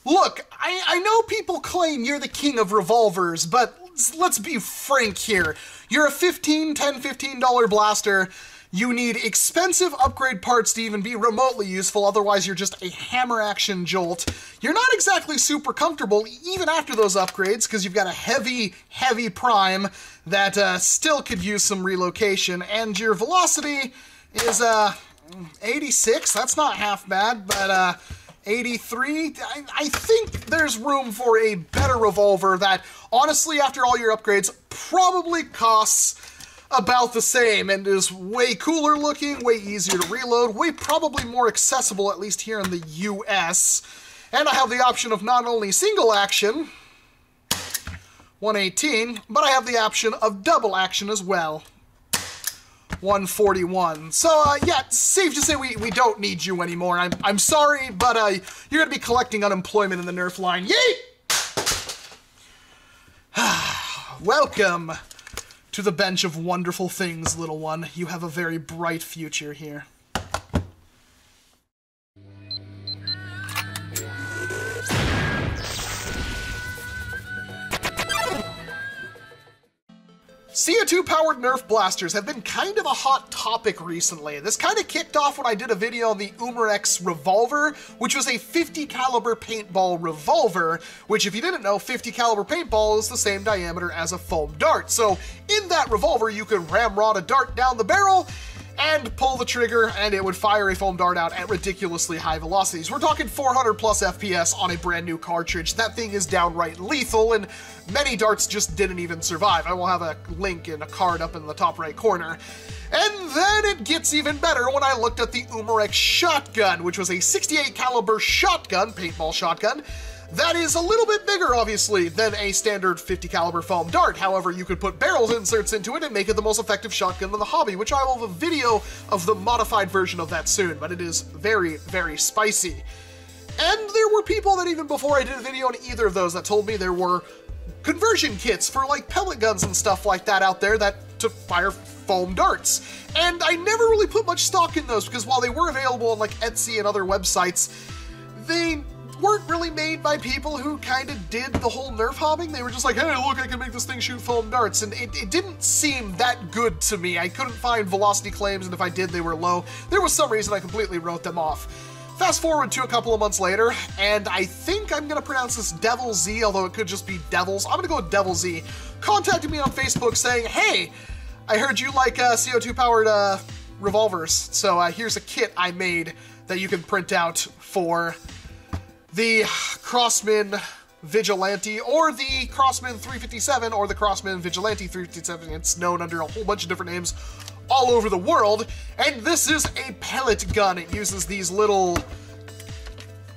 Look, I know people claim you're the king of revolvers, but let's be frank here. You're a $15 blaster. You need expensive upgrade parts to even be remotely useful, otherwise you're just a hammer action jolt. You're not exactly super comfortable even after those upgrades, because you've got a heavy prime that still could use some relocation, and your velocity is 86. That's not half bad, but 83. I think there's room for a better revolver that, honestly, after all your upgrades, probably costs about the same and is way cooler looking, way easier to reload, way probably more accessible, at least here in the US. And I have the option of not only single action, 118, but I have the option of double action as well, 141. So, yeah, safe to say we don't need you anymore. I'm sorry, but you're going to be collecting unemployment in the NERF line. Yeet! Welcome to the bench of wonderful things, little one. You have a very bright future here. CO2-powered NERF blasters have been kind of a hot topic recently. This kind of kicked off when I did a video on the NERF Revolver, which was a 50 caliber paintball revolver, which, if you didn't know, 50 caliber paintball is the same diameter as a foam dart. So in that revolver, you could ramrod a dart down the barrel and pull the trigger, and it would fire a foam dart out at ridiculously high velocities. We're talking 400 plus FPS on a brand new cartridge. That thing is downright lethal, and many darts just didn't even survive. I will have a link in a card up in the top right corner. And then it gets even better when I looked at the NERF shotgun, which was a 68 caliber shotgun, paintball shotgun, that is a little bit bigger, obviously, than a standard 50 caliber foam dart. However, you could put barrels inserts into it and make it the most effective shotgun in the hobby, which I will have a video of the modified version of that soon, but it is very, very spicy. And there were people that even before I did a video on either of those that told me there were conversion kits for like pellet guns and stuff like that out there to fire foam darts. And I never really put much stock in those, because while they were available on like Etsy and other websites, they weren't really made by people who kind of did the whole NERF hobbing. They were just like, hey, look, I can make this thing shoot foam darts, and it didn't seem that good to me. I couldn't find velocity claims, and if I did, they were low. There was some reason I completely wrote them off. Fast forward to a couple of months later, and I think I'm gonna pronounce this DevilZ, although it could just be Devils. I'm gonna go with DevilZ. Contacted me on Facebook saying, hey, I heard you like CO2-powered revolvers, so here's a kit I made that you can print out for the Crossman Vigilante, or the Crossman 357, or the Crossman Vigilante 357. It's known under a whole bunch of different names all over the world, and this is a pellet gun. It uses these little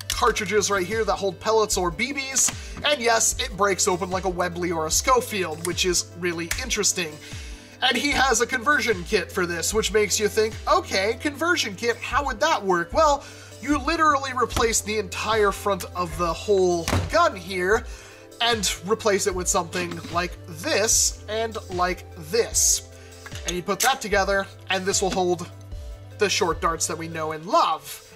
cartridges right here that hold pellets or BBs, and yes, it breaks open like a Webley or a Schofield, which is really interesting. And he has a conversion kit for this, which makes you think, okay, conversion kit, how would that work? Well, you literally replace the entire front of the whole gun here and replace it with something like this and like this. And you put that together, and this will hold the short darts that we know and love,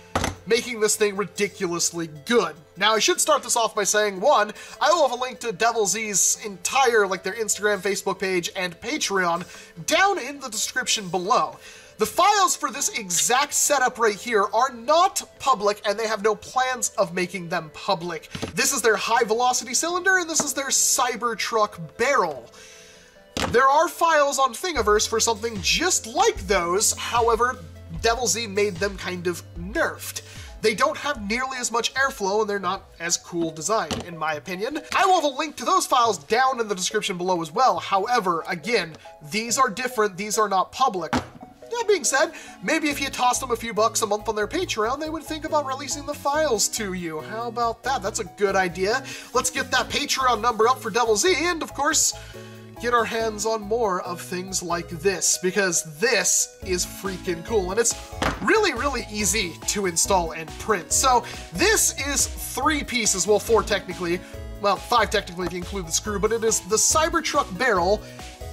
making this thing ridiculously good. Now, I should start this off by saying, one, I will have a link to DevilZ's entire, like their Instagram, Facebook page, and Patreon down in the description below. The files for this exact setup right here are not public, and they have no plans of making them public. This is their high-velocity cylinder, and this is their Cybertruck barrel. There are files on Thingiverse for something just like those, however, DevilZ made them kind of nerfed. They don't have nearly as much airflow, and they're not as cool designed, in my opinion. I will have a link to those files down in the description below as well. However, again, these are different, these are not public. That being said, maybe if you tossed them a few bucks a month on their Patreon, they would think about releasing the files to you. How about that? That's a good idea. Let's get that Patreon number up for DevilZ, and of course, get our hands on more of things like this, because this is freaking cool, and it's really, really easy to install and print. So this is 3 pieces, well, 4 technically, well, 5 technically if you include the screw, but it is the Cybertruck barrel,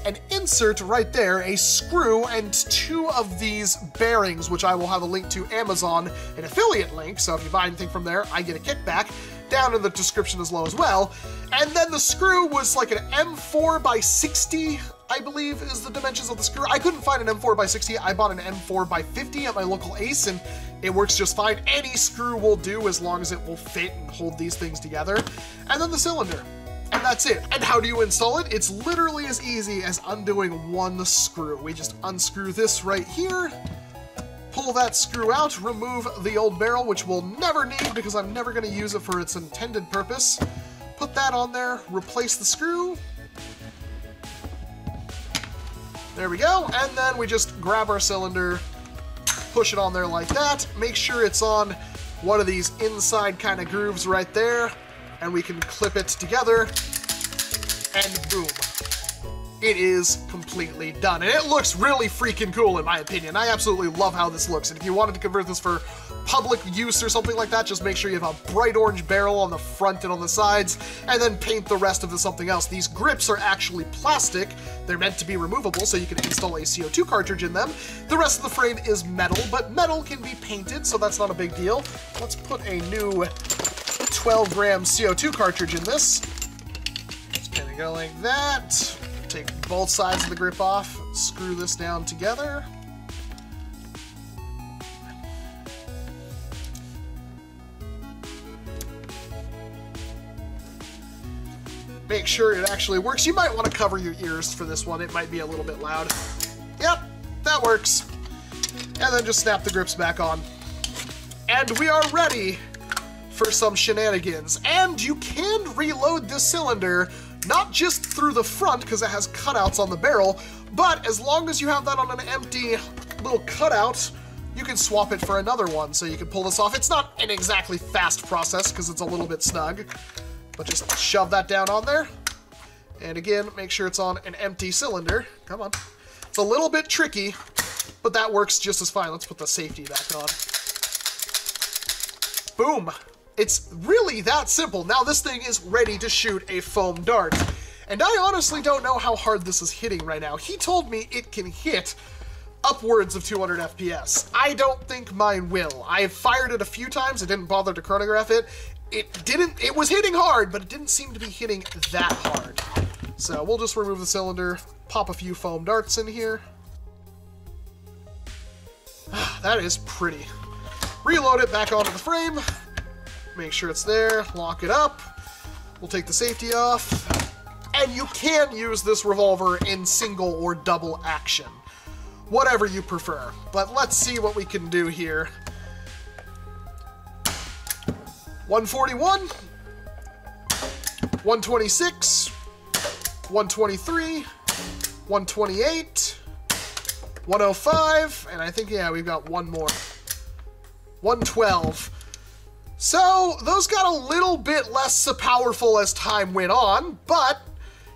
an insert right there, a screw, and 2 of these bearings, which I will have a link to Amazon, an affiliate link, so if you buy anything from there, I get a kickback. down in the description as well. And then the screw was like an M4 by 60, I believe is the dimensions of the screw. I couldn't find an M4 by 60. I bought an M4 by 50 at my local Ace, and it works just fine. Any screw will do as long as it will fit and hold these things together. And then the cylinder. And that's it. And how do you install it? It's literally as easy as undoing one screw. We just unscrew this right here, pull that screw out, remove the old barrel, which we'll never need because I'm never going to use it for its intended purpose. Put that on there, replace the screw. There we go. And then we just grab our cylinder, push it on there like that. Make sure it's on one of these inside kind of grooves right there. And we can clip it together, and boom. It is completely done. And it looks really freaking cool in my opinion. I absolutely love how this looks. And if you wanted to convert this for public use or something like that, just make sure you have a bright orange barrel on the front and on the sides, and then paint the rest of the something else. These grips are actually plastic. They're meant to be removable, so you can install a CO2 cartridge in them. The rest of the frame is metal, but metal can be painted, so that's not a big deal. Let's put a new 12-gram CO2 cartridge in this. Just kind of go like that. Take both sides of the grip off, screw this down together. Make sure it actually works. You might want to cover your ears for this one. It might be a little bit loud. Yep, that works. And then just snap the grips back on. And we are ready for some shenanigans. And you can reload this cylinder, not just through the front because it has cutouts on the barrel, but as long as you have that on an empty little cutout, you can swap it for another one. So you can pull this off. It's not an exactly fast process because it's a little bit snug, but just shove that down on there. And again, make sure it's on an empty cylinder. Come on. It's a little bit tricky, but that works just as fine. Let's put the safety back on. Boom. It's really that simple. Now this thing is ready to shoot a foam dart. And I honestly don't know how hard this is hitting right now. He told me it can hit upwards of 200 FPS. I don't think mine will. I have fired it a few times. I didn't bother to chronograph it. It was hitting hard, but it didn't seem to be hitting that hard. So we'll just remove the cylinder, pop a few foam darts in here. That is pretty. Reload it back onto the frame. Make sure it's there, lock it up. We'll take the safety off. And you can use this revolver in single or double action, whatever you prefer. But let's see what we can do here. 141, 126, 123, 128, 105, and I think, yeah, we've got one more. 112. So, those got a little bit less powerful as time went on, but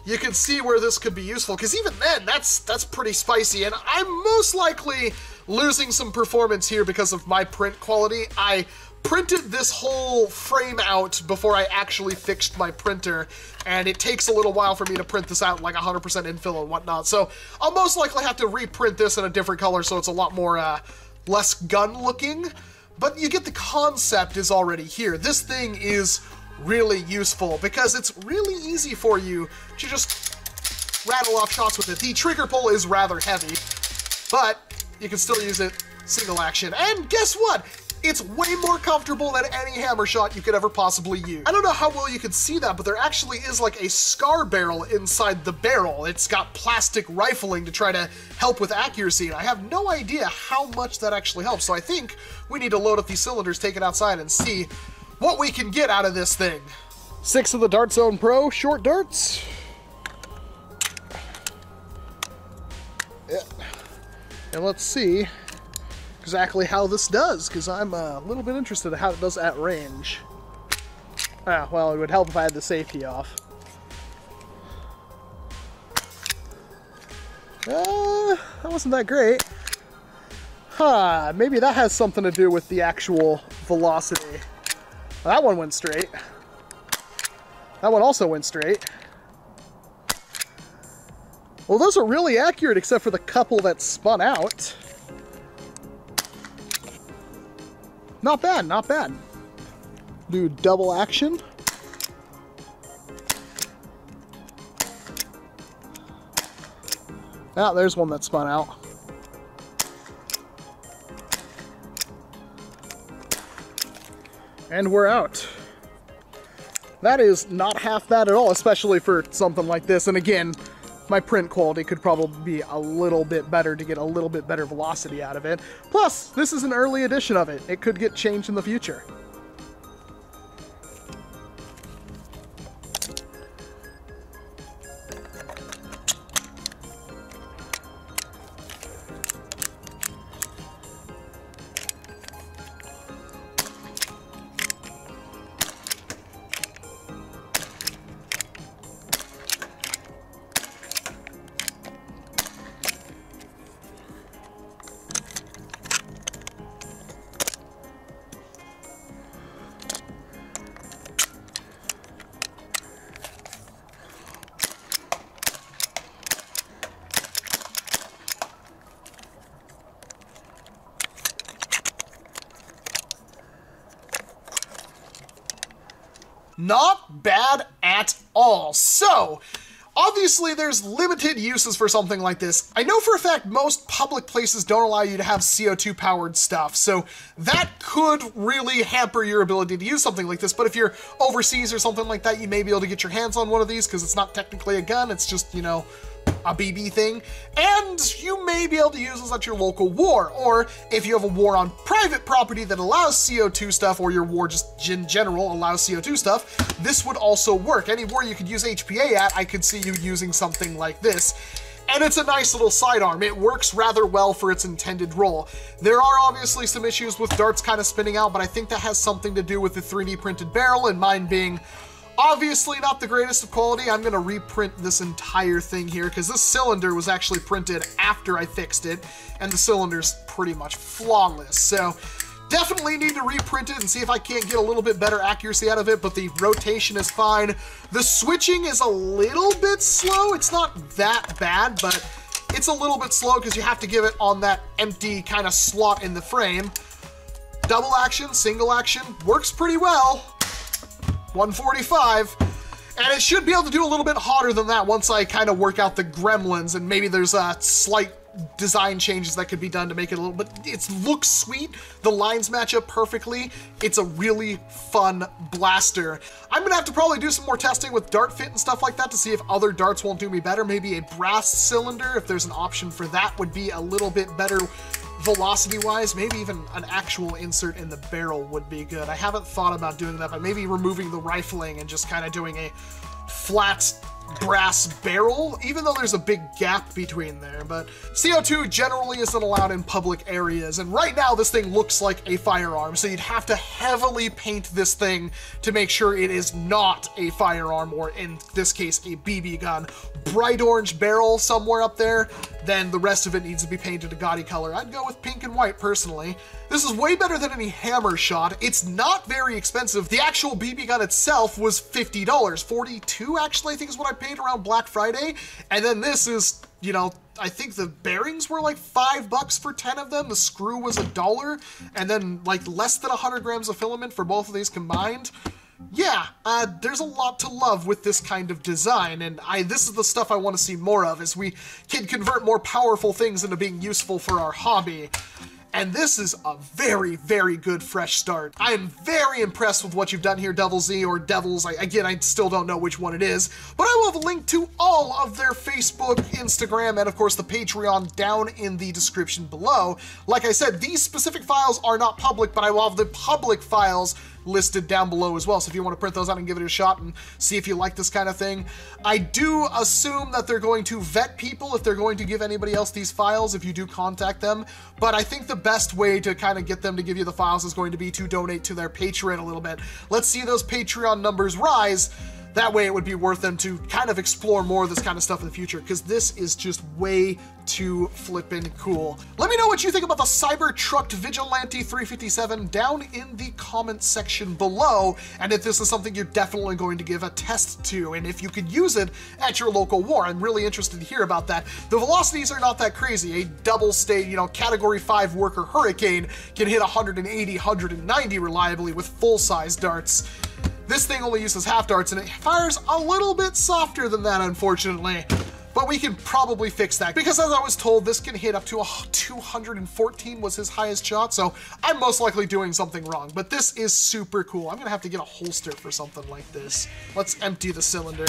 you can see where this could be useful, because even then, that's pretty spicy, and I'm most likely losing some performance here because of my print quality. I printed this whole frame out before I actually fixed my printer, and it takes a little while for me to print this out like 100% infill and whatnot, so I'll most likely have to reprint this in a different color so it's a lot more less gun looking. But you get the concept is already here. This thing is really useful because it's really easy for you to just rattle off shots with it. The trigger pull is rather heavy, but you can still use it single action. And guess what? It's way more comfortable than any hammer shot you could ever possibly use. I don't know how well you can see that, but there actually is like a scar barrel inside the barrel. It's got plastic rifling to try to help with accuracy, and I have no idea how much that actually helps. So I think we need to load up these cylinders, take it outside, and see what we can get out of this thing. 6 of the Dart Zone Pro short darts. Yeah. And let's see exactly how this does, because I'm a little bit interested in how it does at range. Well, it would help if I had the safety off. That wasn't that great. Maybe that has something to do with the actual velocity. Well, that one went straight. That one also went straight. Well, those are really accurate except for the couple that spun out. Not bad, not bad. Do double action. Ah, there's one that spun out. And we're out. That is not half bad at all, especially for something like this. And again, my print quality could probably be a little bit better to get a little bit better velocity out of it. Plus, this is an early edition of it. It could get changed in the future. Not bad at all. So, obviously there's limited uses for something like this. I know for a fact most public places don't allow you to have CO2 powered stuff, so that could really hamper your ability to use something like this. But if you're overseas or something like that, you may be able to get your hands on one of these because it's not technically a gun, it's just, you know, a BB thing, and you may be able to use this at your local war, or if you have a war on private property that allows CO2 stuff, or your war just in general allows CO2 stuff, this would also work. Any war you could use HPA at, I could see you using something like this. And it's a nice little sidearm. It works rather well for its intended role. There are obviously some issues with darts kind of spinning out, but I think that has something to do with the 3D printed barrel, and mine being obviously not the greatest of quality. I'm gonna reprint this entire thing here because this cylinder was actually printed after I fixed it, and the cylinder's pretty much flawless. So definitely need to reprint it and see if I can't get a little bit better accuracy out of it, but the rotation is fine. The switching is a little bit slow. It's not that bad, but it's a little bit slow because you have to give it on that empty kind of slot in the frame. Double action, single action, works pretty well. 145, and it should be able to do a little bit hotter than that once I kind of work out the gremlins, and maybe there's slight design changes that could be done to make it a little bit, it looks sweet, the lines match up perfectly, it's a really fun blaster. I'm gonna have to probably do some more testing with dart fit and stuff like that to see if other darts won't do me better. Maybe a brass cylinder, if there's an option for that, would be a little bit better velocity-wise. Maybe even an actual insert in the barrel would be good. I haven't thought about doing that, but maybe removing the rifling and just kind of doing a flat brass barrel, even though there's a big gap between there. But CO2 generally isn't allowed in public areas, and right now this thing looks like a firearm, so you'd have to heavily paint this thing to make sure it is not a firearm, or in this case, a BB gun. Bright orange barrel somewhere up there, then the rest of it needs to be painted a gaudy color. I'd go with pink and white personally. This is way better than any hammer shot. It's not very expensive. The actual BB gun itself was $50, $42 actually, I think is what I paid around Black Friday. And then this is, you know, I think the bearings were like $5 for 10 of them. The screw was $1, and then like less than 100 grams of filament for both of these combined. Yeah, there's a lot to love with this kind of design, and this is the stuff I want to see more of, as we can convert more powerful things into being useful for our hobby. And this is a very, very good fresh start. I am very impressed with what you've done here, DevilZ, or DevilZ. Again, I still don't know which one it is, but I will have a link to all of their Facebook, Instagram, and of course the Patreon down in the description below. Like I said, these specific files are not public, but I will have the public files listed down below as well, so if you want to print those out and give it a shot and see if you like this kind of thing. I do assume that they're going to vet people if they're going to give anybody else these files if you do contact them, but I think the best way to kind of get them to give you the files is going to be to donate to their Patreon a little bit. Let's see those Patreon numbers rise. That way it would be worth them to kind of explore more of this kind of stuff in the future, because this is just way too flippin' cool. Let me know what you think about the Cybertrucked Vigilante 357 down in the comment section below, and if this is something you're definitely going to give a test to, and if you could use it at your local war. I'm really interested to hear about that. The velocities are not that crazy. A double state, you know, category 5 worker Hurricane can hit 180, 190 reliably with full-size darts. This thing only uses half darts, and it fires a little bit softer than that, unfortunately. But we can probably fix that, because as I was told, this can hit up to 214 was his highest shot, so I'm most likely doing something wrong. But this is super cool. I'm gonna have to get a holster for something like this. Let's empty the cylinder.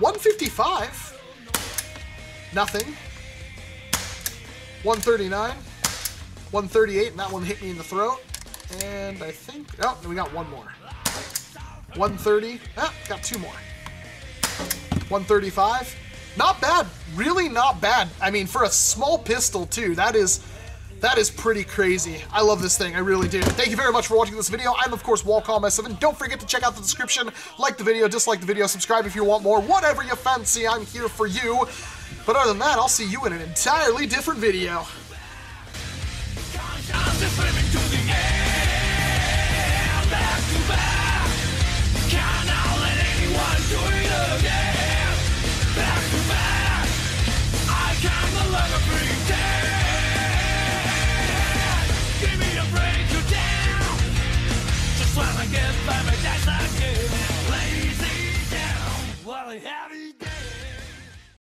155. Nothing. 139. 138, and that one hit me in the throat. And I think, oh, we got one more. 130, got two more. 135, not bad, really not bad. I mean, for a small pistol too, that is pretty crazy. I love this thing, I really do. Thank you very much for watching this video. I'm of course Walcom S7. Don't forget to check out the description, like the video, dislike the video, subscribe if you want more, whatever you fancy, I'm here for you. But other than that, I'll see you in an entirely different video. When I get by my Daisuke, lazy down, while I have you.